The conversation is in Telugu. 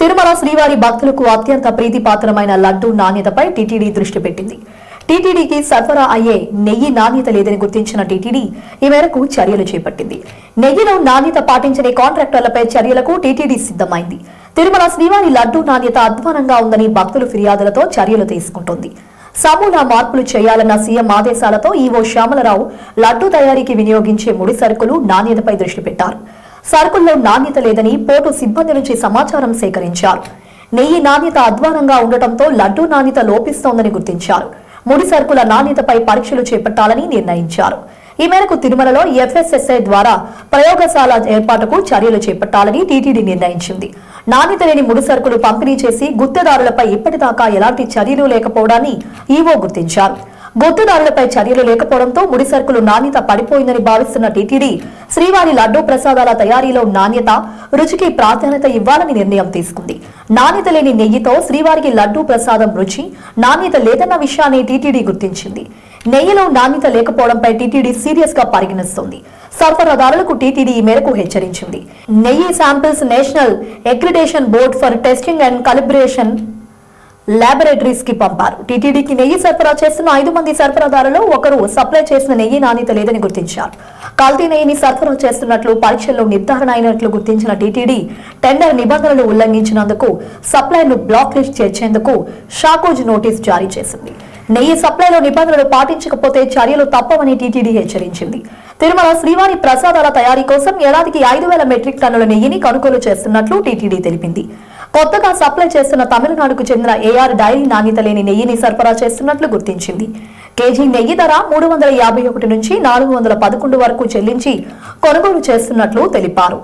తిరుమల శ్రీవారి భక్తులకు అత్యంత ప్రీతిపాత్రమైన లడ్డూ నాణ్యతపై టీటీడీ దృష్టి పెట్టింది. టీటీడీకి సరఫరా అయ్యే నెయ్యి నాణ్యత లేదని గుర్తించిన టీటీడీ ఈ మేరకు చర్యలు చేపట్టింది. నెయ్యిలో నాణ్యత పాటించని కాంట్రాక్టర్లపై చర్యలకు టీటీడీ సిద్ధమైంది. తిరుమల శ్రీవారి లడ్డూ నాణ్యత అధ్వానంగా ఉందని భక్తుల ఫిర్యాదులతో చర్యలు తీసుకుంటోంది. సమూల మార్పులు చేయాలన్న సీఎం ఆదేశాలతో ఈవో శ్యామలరావు లడ్డూ తయారీకి వినియోగించే ముడి సరుకులు నాణ్యతపై దృష్టి పెట్టారు. సరుకుల్లో నాణ్యత లేదని పోర్టు సిబ్బంది నుంచి సమాచారం సేకరించారు. నెయ్యి నాణ్యత అధ్వానంగా ఉండటంతో లడ్డూ నాణ్యత లోపిస్తోందని గుర్తించారు. ముడి సరుకుల నాణ్యతపై పరీక్షలు చేపట్టాలని నిర్ణయించారు. ఈ మేరకు తిరుమలలో ఎఫ్ఎస్ఎస్ఐ ద్వారా ప్రయోగశాల ఏర్పాటుకు చర్యలు చేపట్టాలని టీటీడీ నిర్ణయించింది. నాణ్యత లేని ముడి సరుకులు పంపిణీ చేసి గుత్తేదారులపై ఇప్పటిదాకా ఎలాంటి చర్యలు లేకపోవడాన్ని ఈవో గుర్తించారు. గుత్తేదారులపై చర్యలు లేకపోవడంతో ముడి సరుకులు నాణ్యత పడిపోయిందని భావిస్తున్న టీటీడీ శ్రీవారి లడ్డూ ప్రసాదాల తయారీలో నాణ్యత, రుచికి ప్రాధాన్యత ఇవ్వాలని నిర్ణయం తీసుకుంది. నాణ్యత లేని నెయ్యితో శ్రీవారికి లడ్డూ ప్రసాదం రుచి, నాణ్యత లేదన్న విషయాన్ని టీటీడీ గుర్తించింది. నెయ్యిలో నాణ్యత లేకపోవడంపై టీటీడీ సీరియస్ గా పరిగణిస్తోంది. సరఫరాదారులకు టీటీడీ ఈ మేరకు హెచ్చరించింది. నెయ్యి samples national accreditation board for testing and calibration laboratories కి పంపారు. టీటీడీకి నెయ్యి సరఫరా చేస్తున్న 5 మంది సరఫరాదారులు ఒకరు సప్లై చేసిన నెయ్యి నాణ్యత లేదని గుర్తించారు. కల్తీ నెయ్యిని సరఫరా చేస్తున్నట్లు పరీక్షల్లో నిర్ధారణ అయినట్లు గుర్తించిన టీటీడీ టెండర్ నిబంధనలు ఉల్లంఘించినందుకు సప్లైను బ్లాక్ లిస్ట్ చేర్చేందుకు షాకోజ్ నోటీస్ జారీ చేసింది. నెయ్యి సప్లైలో నిబంధనలు పాటించకపోతే చర్యలు తప్పవని టీటీడీ హెచ్చరించింది. తిరుమల శ్రీవారి ప్రసాదాల తయారీ కోసం ఏడాదికి 5,000 మెట్రిక్ టన్నుల నెయ్యిని కొనుగోలు చేస్తున్నట్లు టీటీడీ తెలిపింది. కొత్తగా సప్లై చేస్తున్న తమిళనాడుకు చెందిన ఏఆర్ డైరీ నాణ్యత లేని నెయ్యిని సరఫరా చేస్తున్నట్లు గుర్తించింది. కేజీ నెయ్యి ధర 351 నుంచి 411 వరకు చెల్లించి కొనుగోలు చేస్తున్నట్లు తెలిపారు.